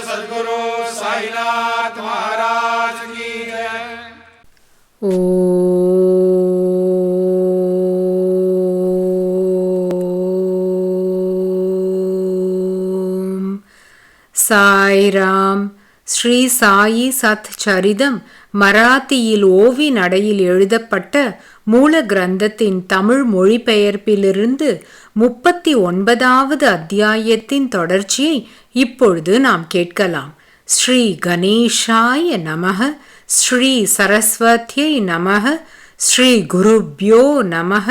सद्गुरु साईनाथ महाराज की जय। ஓம் சாய்ராம். ஸ்ரீ சாயி சத் சரிதம் மராத்தியில் ஓவி நடையில் எழுதப்பட்ட மூல கிரந்தத்தின் தமிழ் மொழிபெயர்ப்பிலிருந்து 39வது அத்தியாயத்தின் தொடர்ச்சியை இப்பொழுது நாம் கேட்கலாம். ஸ்ரீ கணேஷாய நமக, ஸ்ரீ சரஸ்வத்யை நமக, ஸ்ரீ குருப்யோ நமக,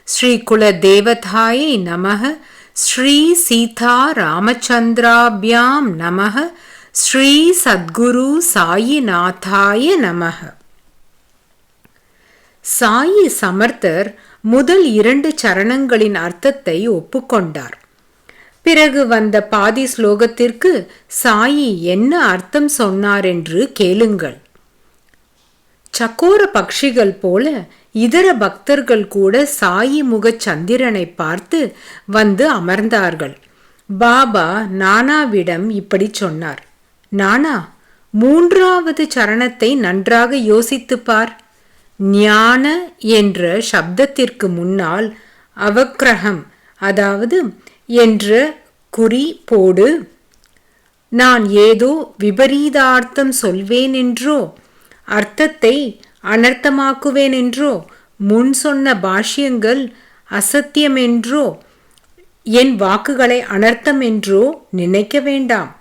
ஸ்ரீ குலதேவதாயை நமக, ஸ்ரீ சீதா ராமச்சந்திராபியாம் நமக, ஸ்ரீ சத்குரு சாயிநாதாய நமக. சாயி சமர்த்தர் முதல் 2 சரணங்களின் அர்த்தத்தை ஒப்புக்கொண்டார். பிறகு வந்த பாதி ஸ்லோகத்திற்கு சாயி என்ன அர்த்தம் சொன்னார் என்று கேளுங்கள். சக்கோர பக்ஷிகள் போல இதர பக்தர்கள் கூட சாயி முக சந்திரனை பார்த்து வந்து அமர்ந்தார்கள். பாபா நானாவிடம் இப்படி சொன்னார். நானா, 3வது சரணத்தை நன்றாக யோசித்துப் பார். ஞான என்ற சப்தத்திற்கு முன்னால் அவக்கிரகம், அதாவது என்ற குறி போடு. நான் ஏதோ விபரீதார்த்தம் சொல்வேன் என்றோ, அர்த்தத்தை அனர்த்தமாக்குவேன் என்றோ, முன் சொன்ன பாஷ்யங்கள் அசத்தியமென்றோ, என் வாக்குகளை அனர்த்தம் என்றோ நினைக்க வேண்டாம்.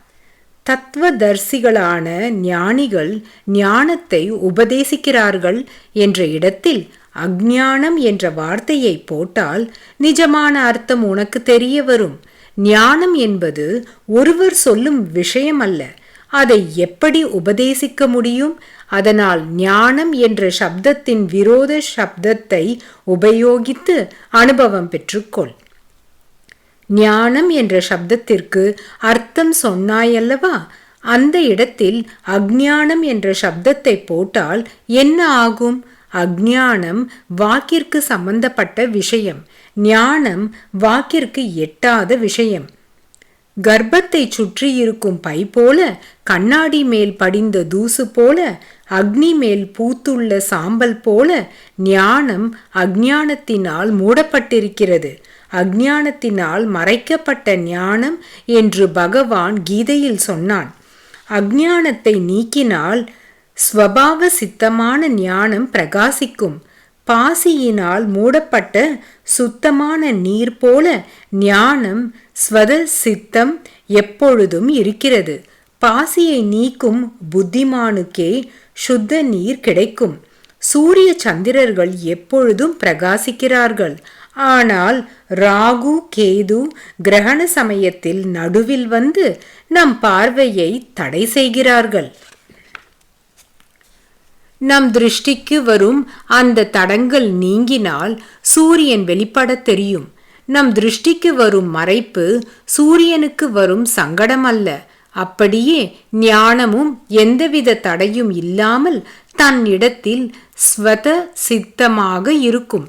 தத்துவதர்சிகளான ஞானிகள் ஞானத்தை உபதேசிக்கிறார்கள் என்ற இடத்தில் அஞ்ஞானம் என்ற வார்த்தையை போட்டால் நிஜமான அர்த்தம் உனக்கு தெரிய வரும். ஞானம் என்பது ஒருவர் சொல்லும் விஷயம் அல்ல. அதை எப்படி உபதேசிக்க முடியும்? அதனால் ஞானம் என்ற சப்தத்தின் விரோத சப்தத்தை உபயோகித்து அனுபவம் பெற்றுக்கொள். ஞானம் என்ற சப்தத்திற்கு அர்த்தம் சொன்னாயல்லவா? அந்த இடத்தில் அஞ்ஞானம் என்ற சப்தத்தை போட்டால் என்ன ஆகும்? அஞ்ஞானம் வாக்கிற்கு சம்பந்தப்பட்ட விஷயம், ஞானம் வாக்கிற்கு எட்டாத விஷயம். கர்ப்பத்தை சுற்றி இருக்கும் பை போல, கண்ணாடி மேல் படிந்த தூசு போல, அக்னி மேல் பூத்துள்ள சாம்பல் போல ஞானம் அஞ்ஞானத்தினால் மூடப்பட்டிருக்கிறது. அஞ்ஞானத்தினால் மறைக்கப்பட்ட ஞானம் என்று பகவான் கீதையில் சொன்னான். அஞ்ஞானத்தை நீக்கினால் ஸ்வபாவ சித்தமான ஞானம் பிரகாசிக்கும். பாசியினால் மூடப்பட்ட சுத்தமான நீர் போல ஞானம் ஸ்வத சித்தம் எப்பொழுதும் இருக்கிறது. பாசியை நீக்கும் புத்திமானுக்கே சுத்த நீர் கிடைக்கும். சூரிய சந்திரர்கள் எப்பொழுதும் பிரகாசிக்கிறார்கள். ஆனால் ராகு கேது கிரகண சமயத்தில் நடுவில் வந்து நம் பார்வையை தடை செய்கிறார்கள். நம் திருஷ்டிக்கு வரும் அந்த தடங்கள் நீங்கினால் சூரியன் வெளிப்பட தெரியும். நம் திருஷ்டிக்கு வரும் மறைப்பு சூரியனுக்கு வரும் சங்கடம் அல்ல. அப்படியே ஞானமும் எந்தவித தடையும் இல்லாமல் தன்னிடத்தில் ஸ்வத சித்தமாக இருக்கும்.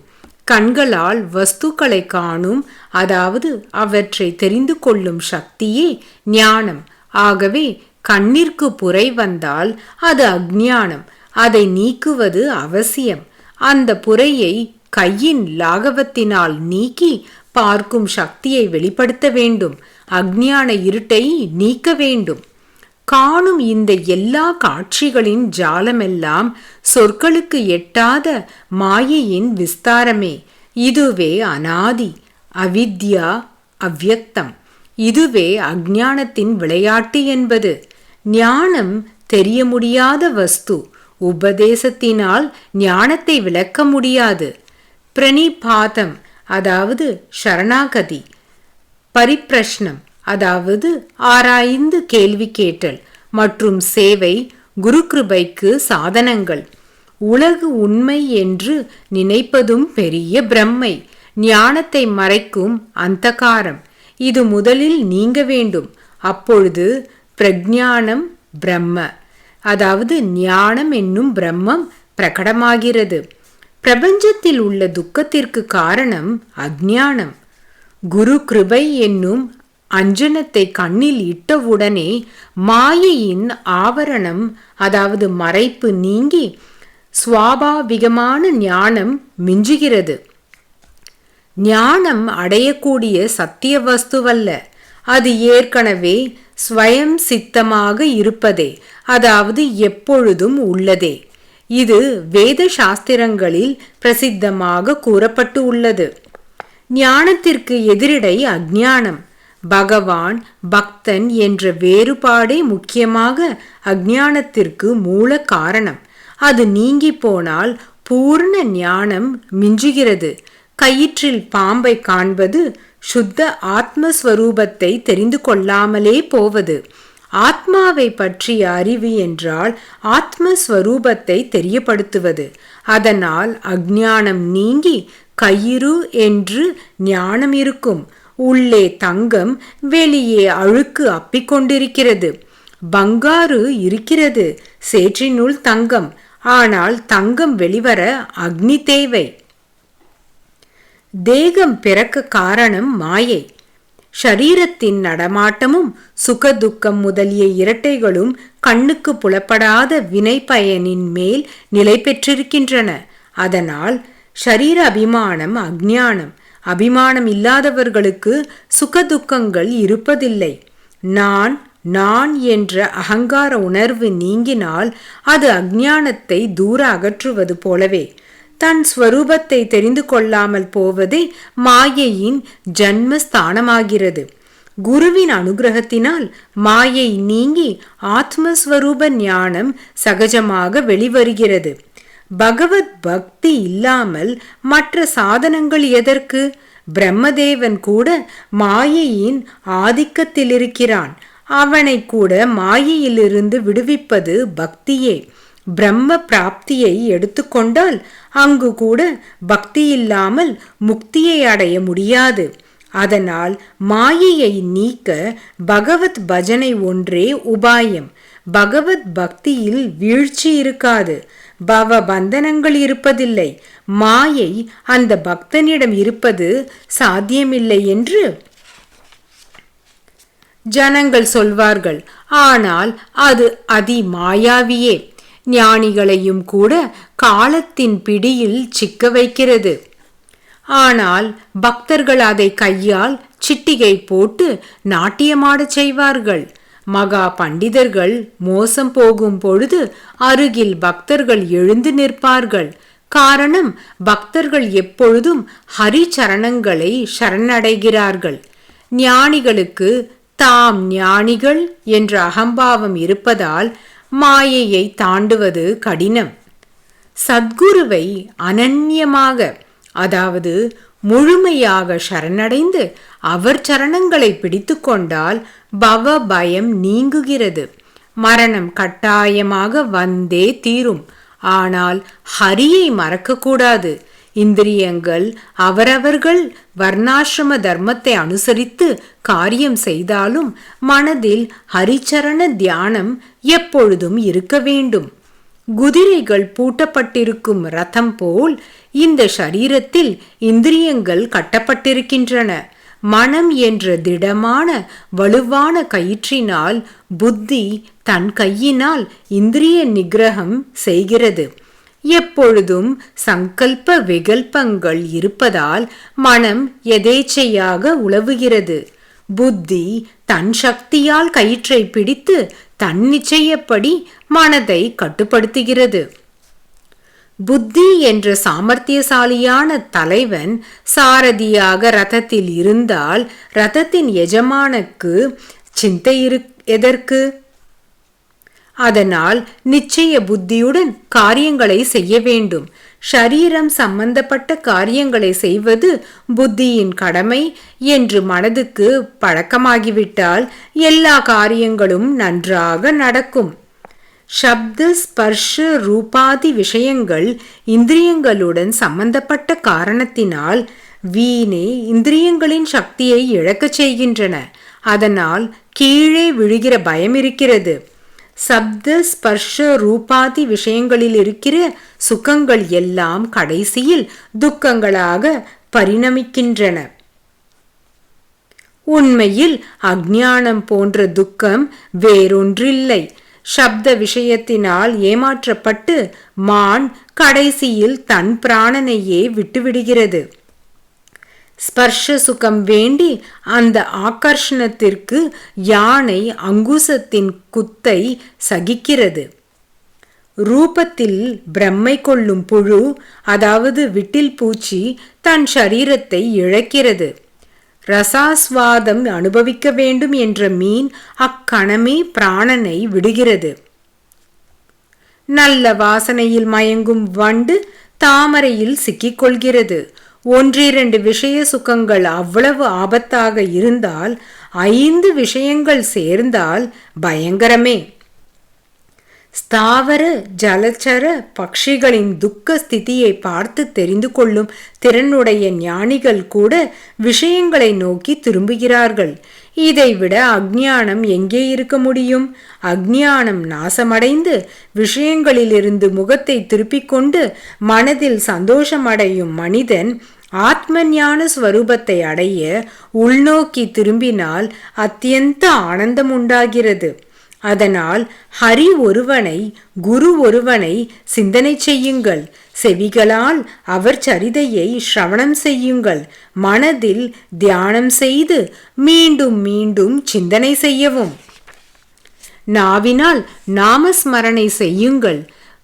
கண்களால் வஸ்துக்களை காணும், அதாவது அவற்றை தெரிந்து கொள்ளும் சக்தியே ஞானம். ஆகவே கண்ணிற்கு புரை வந்தால் அது அஞ்ஞானம். அதை நீக்குவது அவசியம். அந்த புரையை கையின் லாகவத்தினால் நீக்கி பார்க்கும் சக்தியை வெளிப்படுத்த வேண்டும். அஞ்ஞான இருட்டை நீக்க வேண்டும். காணும் இந்த எல்லா காட்சிகளின் ஜாலமெல்லாம் சொற்களுக்கு எட்டாத மாயையின் விஸ்தாரமே. இதுவே அனாதி, அவித்யா, அவ்யக்தம். இதுவே அஞ்ஞானத்தின் விளையாட்டு என்பது. ஞானம் தெரிய முடியாத வஸ்து. உபதேசத்தினால் ஞானத்தை விளக்க முடியாது. பிரணிபாதம், அதாவது சரணாகதி. பரிப்பிரஷ்னம், அதாவது ஆராய்ந்து கேள்வி கேட்டல் மற்றும் சேவை குரு கிருபைக்கு சாதனங்கள். உலகு உண்மை என்று நினைப்பதும் பெரிய பிரம்மை. ஞானத்தை மறைக்கும் அந்தகாரம். இது முதலில் நீங்க வேண்டும். அப்பொழுது பிரஜானம் பிரம்ம, அதாவது ஞானம் என்னும் பிரம்மம் பிரகடமாகிறது. பிரபஞ்சத்தில் உள்ள துக்கத்திற்கு காரணம் அஞ்ஞானம். குரு கிருபை என்னும் அஞ்சனத்தை கண்ணில் இட்டவுடனே மாயையின் ஆவரணம், அதாவது மறைப்பு நீங்கி சுவாபாவிகமான ஞானம் மிஞ்சுகிறது. ஞானம் அடையக்கூடிய சத்திய வஸ்துவல்ல, அது ஏற்கனவே ஸ்வயம் சித்தமாக இருப்பதே, அதாவது எப்பொழுதும் உள்ளதே. இது வேத சாஸ்திரங்களில் பிரசித்தமாக கூறப்பட்டு உள்ளது. ஞானத்திற்கு எதிரிடை அஞ்ஞானம். பகவான் பக்தன் என்ற வேறுபாடே முக்கியமாக அஞ்ஞானத்திற்கு மூல காரணம். அது நீங்கி போனால் பூர்ண ஞானம் மிஞ்சுகிறது. கயிற்றில் பாம்பை காண்பது சுத்த ஆத்மஸ்வரூபத்தை தெரிந்து கொள்ளாமலே போவது. ஆத்மாவை பற்றிய அறிவு என்றால் ஆத்மஸ்வரூபத்தை தெரியப்படுத்துவது. அதனால் அஞ்ஞானம் நீங்கி கயிறு என்று ஞானம் இருக்கும். உள்ளே தங்கம், வெளியே அழுக்கு அப்பிக்கொண்டிருக்கிறது. பங்காரு இருக்கிறது, சேற்றினுள் தங்கம். ஆனால் தங்கம் வெளிவர அக்னி தேவை. தேகம் பிறக்க காரணம் மாயை. ஷரீரத்தின் நடமாட்டமும் சுகதுக்கம் முதலிய இரட்டைகளும் கண்ணுக்கு புலப்படாத வினை பயனின் மேல் நிலை பெற்றிருக்கின்றன. அதனால் ஷரீர அபிமானம் அஞ்ஞானம். அபிமானம் இல்லாதவர்களுக்கு சுகதுக்கங்கள் இருப்பதில்லை. நான் நான் என்ற அகங்கார உணர்வு நீங்கினால் அது அஞ்ஞானத்தை தூர அகற்றுவது போலவே. தன் ஸ்வரூபத்தை தெரிந்து கொள்ளாமல் போவதே மாயையின் ஜன்மஸ்தானமாகிறது. குருவின் அனுகிரகத்தினால் மாயை நீங்கி ஆத்மஸ்வரூப ஞானம் சகஜமாக வெளிவருகிறது. பகவத் பக்தி இல்லாமல் மற்ற சாதனங்கள் எதற்கு? பிரம்மதேவன் கூட மாயையின் ஆதிக்கத்தில் இருக்கிறான். அவனை கூட மாயையிலிருந்து விடுவிப்பது பக்தியே. பிரம்ம பிராப்தியை எடுத்துக்கொண்டால் அங்கு கூட பக்தி இல்லாமல் முக்தியை அடைய முடியாது. அதனால் மாயையை நீக்க பகவத் பஜனை ஒன்றே உபாயம். பகவத் பக்தியில் வீழ்ச்சி இருக்காது, பவ பந்தனங்கள் இருப்பதில்லை. மாயை அந்த பக்தனிடம் இருப்பது சாத்தியமில்லை என்று ஜனங்கள் சொல்வார்கள். ஆனால் அது அதி மாயாவியே. ஞானிகளையும் கூட காலத்தின் பிடியில் சிக்க வைக்கிறது. ஆனால் பக்தர்கள் அதை கையால் சிட்டிகை போட்டு நாட்டியமாடச் செய்வார்கள். மகா பண்டிதர்கள் மோசம் போகும் பொழுது அருகில் பக்தர்கள் எழுந்து நிற்பார்கள். காரணம், பக்தர்கள் எப்பொழுதும் ஹரி சரணங்களை சரணடைகிறார்கள். ஞானிகளுக்கு தாம் ஞானிகள் என்ற அகம்பாவம் இருப்பதால் மாயையை தாண்டுவது கடினம். சத்குருவை அனன்யமாக, அதாவது முழுமையாக சரணடைந்து அவர் சரணங்களை பிடித்து கொண்டால் பவ பயம் நீங்குகிறது. மரணம் கட்டாயமாக வந்தே தீரும். ஆனால் ஹரியை மறக்கக்கூடாது. இந்திரியங்கள் அவரவர்கள் வர்ணாசிரம தர்மத்தை அனுசரித்து காரியம் செய்தாலும் மனதில் ஹரிச்சரண தியானம் எப்பொழுதும் இருக்க வேண்டும். குதிரைகள் பூட்டப்பட்டிருக்கும் ரதம் போல் இந்த சரீரத்தில் இந்திரியங்கள் கட்டப்பட்டிருக்கின்றன. மனம் என்ற திடமான வலுவான கயிற்றினால் புத்தி தன் கையினால் இந்திரிய நிகிரகம் செய்கிறது. எப்பொழுதும் சங்கல்ப விகல்பங்கள் இருப்பதால் மனம் எதேச்சையாக உலவுகிறது. புத்தி தன் சக்தியால் கயிற்றை பிடித்து தன் நிச்சயப்படி மனதை கட்டுப்படுத்துகிறது. புத்தி என்ற சாமர்த்தியசாலியான தலைவன் சாரதியாக ரதத்தில் இருந்தால் ரதத்தின் எஜமானுக்கு சிந்தை எதற்கு? அதனால் நிச்சய புத்தியுடன் காரியங்களை செய்ய வேண்டும். ஷரீரம் சம்பந்தப்பட்ட காரியங்களை செய்வது புத்தியின் கடமை என்று மனதுக்கு பழக்கமாகிவிட்டால் எல்லா காரியங்களும் நன்றாக நடக்கும். சப்த ஸ்பர்ஷ ரூபாதி விஷயங்கள் இந்திரியங்களுடன் சம்பந்தப்பட்ட காரணத்தினால் வீணே இந்திரியங்களின் சக்தியை இழக்கச் செய்கின்றன. அதனால் கீழே விழுகிற பயம் இருக்கிறது. சப்த ஸ்பர்ஷ ரூபாதி விஷயங்களில் இருக்கிற சுகங்கள் எல்லாம் கடைசியில் துக்கங்களாக பரிணமிக்கின்றன. உண்மையில் அஞ்ஞானம் போன்ற துக்கம் வேறொன்றில்லை. சப்த விஷயத்தினால் ஏமாற்றப்பட்டு மான் கடைசியில் தன் பிராணனையே விட்டுவிடுகிறது. ஸ்பர்ஷ சுகம் வேண்டி அந்த ஆகர்ஷணத்திற்கு யானை அங்குசத்தின் குத்தை சகிக்கிறது. ரூபத்தில் பிரம்மை கொள்ளும் புழு, அதாவது விட்டில் பூச்சி, தன் சரீரத்தை இழக்கிறது. ரசாஸ்வாதம் அனுபவிக்க வேண்டும் என்ற மீன் அக்கணமே பிராணனை விடுகிறது. நல்ல வாசனையில் மயங்கும் வண்டு தாமரையில் சிக்கிக்கொள்கிறது. ஒன்றிரண்டு விஷய சுகங்கள் அவ்வளவு ஆபத்தாக இருந்தால் 5 விஷயங்கள் சேர்ந்தால் பயங்கரமே. ஸ்தாவர ஜலச்சர பட்சிகளின் துக்க ஸ்திதியை பார்த்து தெரிந்து கொள்ளும் திறனுடைய ஞானிகள் கூட விஷயங்களை நோக்கி திரும்புகிறார்கள். இதைவிட அஞ்ஞானம் எங்கே இருக்க முடியும்? அஞ்ஞானம் நாசமடைந்து விஷயங்களிலிருந்து முகத்தை திருப்பிக் கொண்டு மனதில் சந்தோஷமடையும் மனிதன் ஆத்ம ஞான ஸ்வரூபத்தை அடைய உள்நோக்கி திரும்பினால் அத்தியந்த ஆனந்தம் உண்டாகிறது. அதனால் ஹரி ஒருவனை, குரு ஒருவனை சிந்தனை செய்யுங்கள். செவிகளால் அவர் சரிதையை ஸ்ரவணம் செய்யுங்கள். மனதில் தியானம் செய்து மீண்டும் மீண்டும் சிந்தனை செய்யவும். நாவினால் நாமஸ்மரணை செய்யுங்கள்.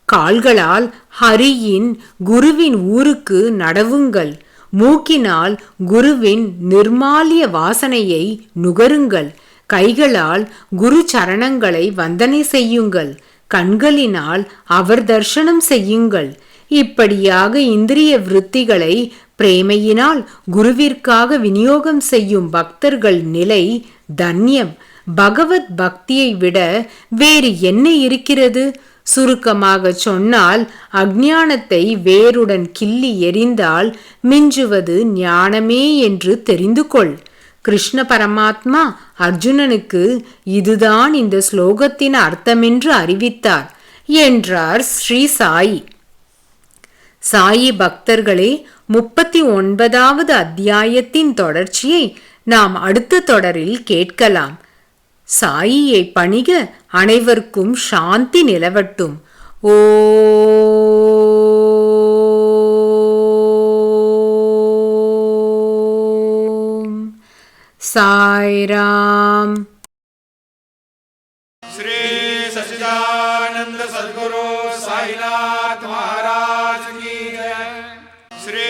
கால்களால் ஹரியின், குருவின் ஊருக்கு நடவுங்கள். மூக்கினால் குருவின் நிர்மால்ய வாசனையை நுகருங்கள். கைகளால் குரு சரணங்களை வந்தனை செய்யுங்கள். கண்களினால் அவர் தர்சனம் செய்யுங்கள். இப்படியாக இந்திரிய விருத்திகளை பிரேமையினால் குருவிற்காக விநியோகம் செய்யும் பக்தர்கள் நிலை தன்யம். பகவத் பக்தியை விட வேறு என்ன இருக்கிறது? சுருக்கமாக சொன்னால், அஞ்ஞானத்தை வேருடன் கிள்ளி எறிந்தால் மிஞ்சுவது ஞானமே என்று தெரிந்து கொள். கிருஷ்ண பரமாத்மா அர்ஜுனனுக்கு இதுதான் இந்த ஸ்லோகத்தின் அர்த்தமென்று அறிவித்தார் என்றார் ஸ்ரீ சாயி. சாயி பக்தர்களே, 39வது அத்தியாயத்தின் தொடர்ச்சியை நாம் அடுத்த தொடரில் கேட்கலாம். சாயியை பணிக. அனைவருக்கும் சாந்தி நிலவட்டும். ஓம் சாய்ராம். श्री सच्चिदानंद सद्गुरु साईनाथ महाराज की जय। श्री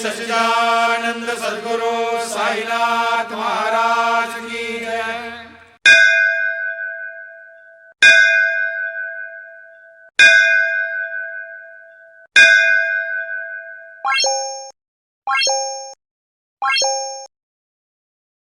सच्चिदानंद सद्गुरु साईनाथ महाराज की जय।